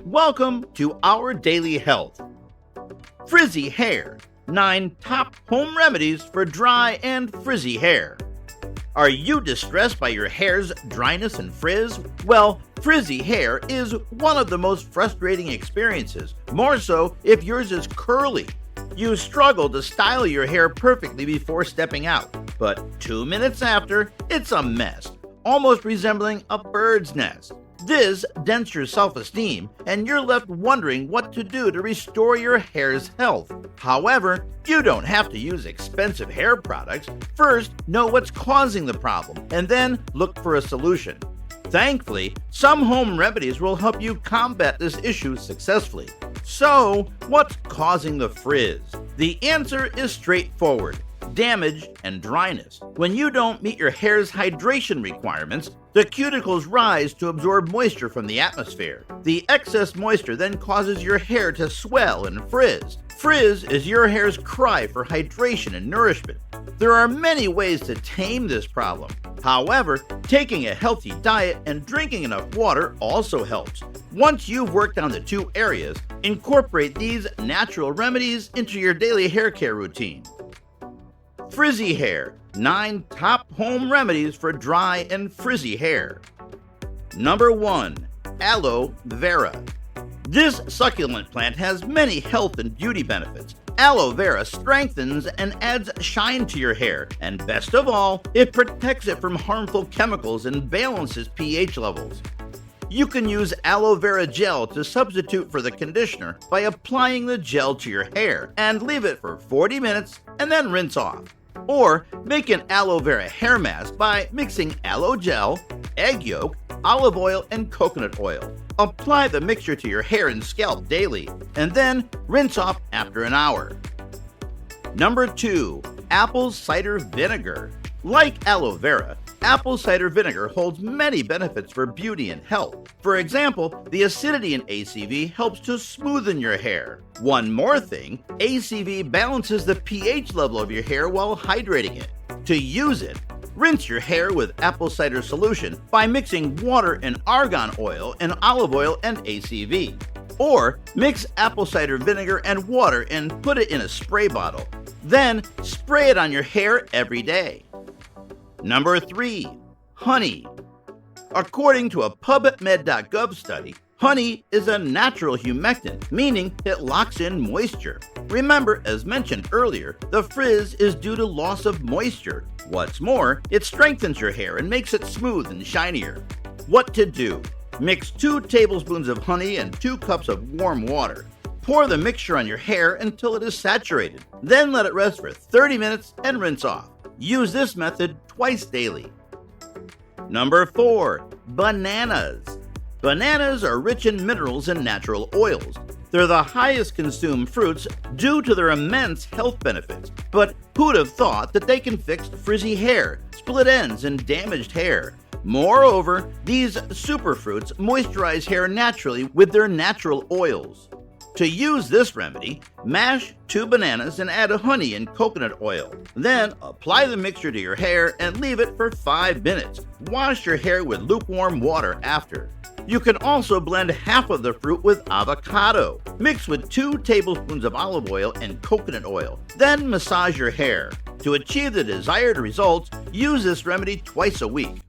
Welcome to Our Daily Health. Frizzy hair. 9 top home remedies for dry and frizzy hair. Are you distressed by your hair's dryness and frizz? Well, frizzy hair is one of the most frustrating experiences, more so if yours is curly. You struggle to style your hair perfectly before stepping out, but 2 minutes after, it's a mess, almost resembling a bird's nest. This dents your self-esteem, and you're left wondering what to do to restore your hair's health. However, you don't have to use expensive hair products. First, know what's causing the problem, and then look for a solution. Thankfully, some home remedies will help you combat this issue successfully. So, what's causing the frizz? The answer is straightforward: damage and dryness. When you don't meet your hair's hydration requirements, the cuticles rise to absorb moisture from the atmosphere. The excess moisture then causes your hair to swell and frizz. Frizz is your hair's cry for hydration and nourishment. There are many ways to tame this problem. However, taking a healthy diet and drinking enough water also helps. Once you've worked on the two areas, incorporate these natural remedies into your daily hair care routine. Frizzy hair. 9 top home remedies for dry and frizzy hair. Number 1. Aloe vera. This succulent plant has many health and beauty benefits. Aloe vera strengthens and adds shine to your hair, and best of all, it protects it from harmful chemicals and balances pH levels. You can use aloe vera gel to substitute for the conditioner by applying the gel to your hair and leave it for 40 minutes and then rinse off. Or make an aloe vera hair mask by mixing aloe gel, egg yolk, olive oil, and coconut oil. Apply the mixture to your hair and scalp daily, and then rinse off after an hour. Number 2. Apple cider vinegar. Like aloe vera, apple cider vinegar holds many benefits for beauty and health. For example, the acidity in ACV helps to smoothen your hair. One more thing, ACV balances the pH level of your hair while hydrating it. To use it, rinse your hair with apple cider solution by mixing water and argan oil and olive oil and ACV. Or mix apple cider vinegar and water and put it in a spray bottle. Then spray it on your hair every day. Number 3. Honey. According to a PubMed.gov study, honey is a natural humectant, meaning it locks in moisture. Remember, as mentioned earlier, the frizz is due to loss of moisture. What's more, it strengthens your hair and makes it smooth and shinier. What to do? Mix 2 tablespoons of honey and 2 cups of warm water. Pour the mixture on your hair until it is saturated. Then let it rest for 30 minutes and rinse off. Use this method twice daily. Number 4. Bananas. Bananas are rich in minerals and natural oils. They're the highest consumed fruits due to their immense health benefits. But who'd have thought that they can fix frizzy hair, split ends, and damaged hair? Moreover, these superfruits moisturize hair naturally with their natural oils. To use this remedy, mash 2 bananas and add honey and coconut oil. Then apply the mixture to your hair and leave it for 5 minutes. Wash your hair with lukewarm water after. You can also blend half of the fruit with avocado. Mix with 2 tablespoons of olive oil and coconut oil. Then massage your hair. To achieve the desired results, use this remedy twice a week.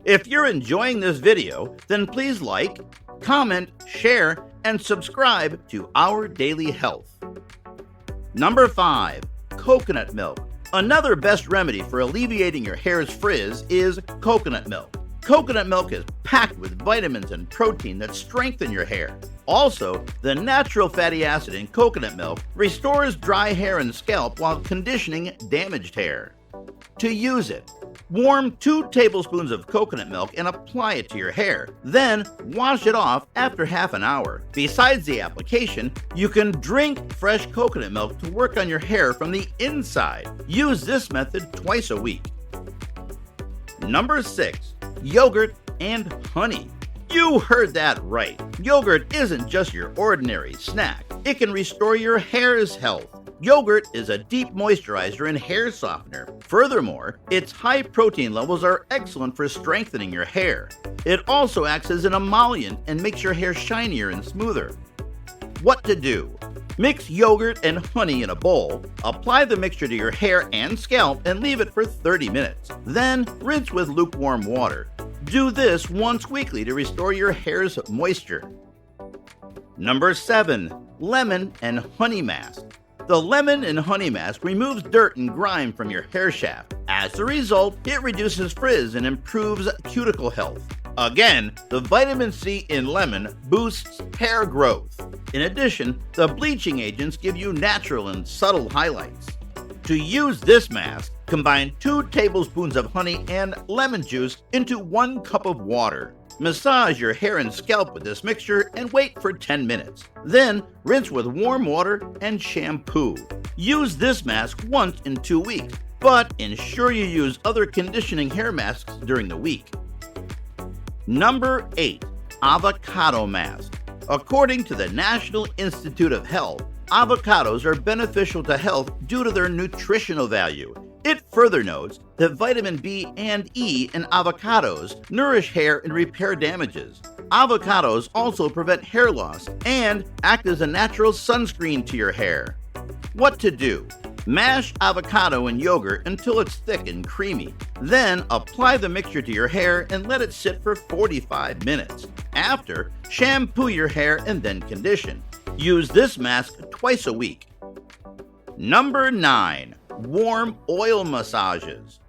If you're enjoying this video, then please like, comment, share, and subscribe to Our Daily Health. Number 5. Coconut milk. Another best remedy for alleviating your hair's frizz is coconut milk. Coconut milk is packed with vitamins and protein that strengthen your hair. Also, the natural fatty acid in coconut milk restores dry hair and scalp while conditioning damaged hair. To use it, warm 2 tablespoons of coconut milk and apply it to your hair. Then wash it off after half an hour. Besides the application, you can drink fresh coconut milk to work on your hair from the inside. Use this method twice a week. Number 6. Yogurt and honey. You heard that right. Yogurt isn't just your ordinary snack. It can restore your hair's health. Yogurt is a deep moisturizer and hair softener. Furthermore, its high protein levels are excellent for strengthening your hair. It also acts as an emollient and makes your hair shinier and smoother. What to do? Mix yogurt and honey in a bowl, apply the mixture to your hair and scalp, and leave it for 30 minutes. Then rinse with lukewarm water. Do this once weekly to restore your hair's moisture. Number 7. Lemon and Honey Mask. The lemon and honey mask removes dirt and grime from your hair shaft. As a result, it reduces frizz and improves cuticle health. Again, the vitamin C in lemon boosts hair growth. In addition, the bleaching agents give you natural and subtle highlights. To use this mask, combine 2 tablespoons of honey and lemon juice into 1 cup of water. Massage your hair and scalp with this mixture and wait for 10 minutes. Then, rinse with warm water and shampoo. Use this mask once in 2 weeks, but ensure you use other conditioning hair masks during the week. Number 8. Avocado Mask. According to the National Institute of Health, avocados are beneficial to health due to their nutritional value. It further notes that vitamin B and E in avocados nourish hair and repair damages. Avocados also prevent hair loss and act as a natural sunscreen to your hair. What to do? Mash avocado in yogurt until it's thick and creamy. Then apply the mixture to your hair and let it sit for 45 minutes. After, shampoo your hair and then condition. Use this mask twice a week. Number 9. Warm oil massages.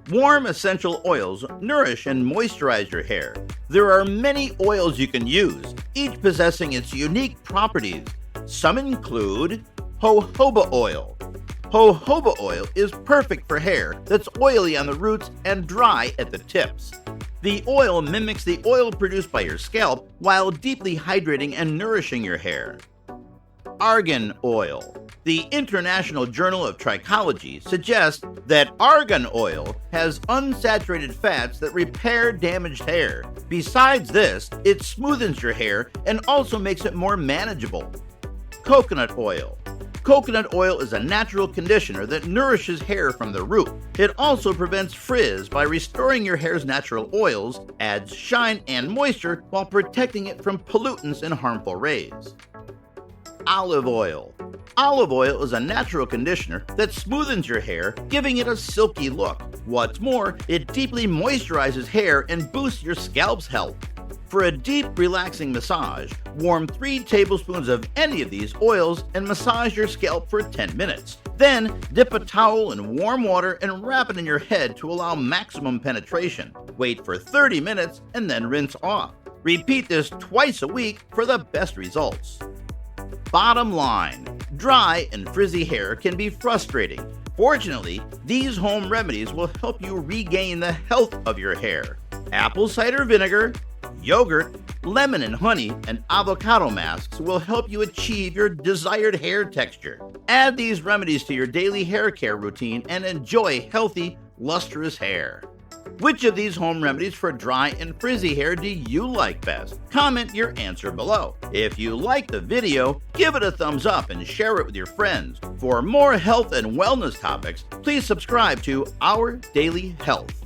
Warm essential oils nourish and moisturize your hair. There are many oils you can use, each possessing its unique properties. Some include jojoba oil. Jojoba oil is perfect for hair that's oily on the roots and dry at the tips. The oil mimics the oil produced by your scalp while deeply hydrating and nourishing your hair. Argan oil. The International Journal of Trichology suggests that argan oil has unsaturated fats that repair damaged hair. Besides this, it smoothens your hair and also makes it more manageable. Coconut oil. Coconut oil is a natural conditioner that nourishes hair from the root. It also prevents frizz by restoring your hair's natural oils, adds shine and moisture while protecting it from pollutants and harmful rays. Olive oil. Olive oil is a natural conditioner that smoothens your hair, giving it a silky look. What's more, it deeply moisturizes hair and boosts your scalp's health. For a deep, relaxing massage, warm 3 tablespoons of any of these oils and massage your scalp for 10 minutes. Then, dip a towel in warm water and wrap it in your head to allow maximum penetration. Wait for 30 minutes and then rinse off. Repeat this twice a week for the best results. Bottom line, dry and frizzy hair can be frustrating. Fortunately, these home remedies will help you regain the health of your hair. Apple cider vinegar, yogurt, lemon and honey, and avocado masks will help you achieve your desired hair texture. Add these remedies to your daily hair care routine and enjoy healthy, lustrous hair. Which of these home remedies for dry and frizzy hair do you like best? Comment your answer below. If you liked the video, give it a thumbs up and share it with your friends. For more health and wellness topics, please subscribe to Our Daily Health.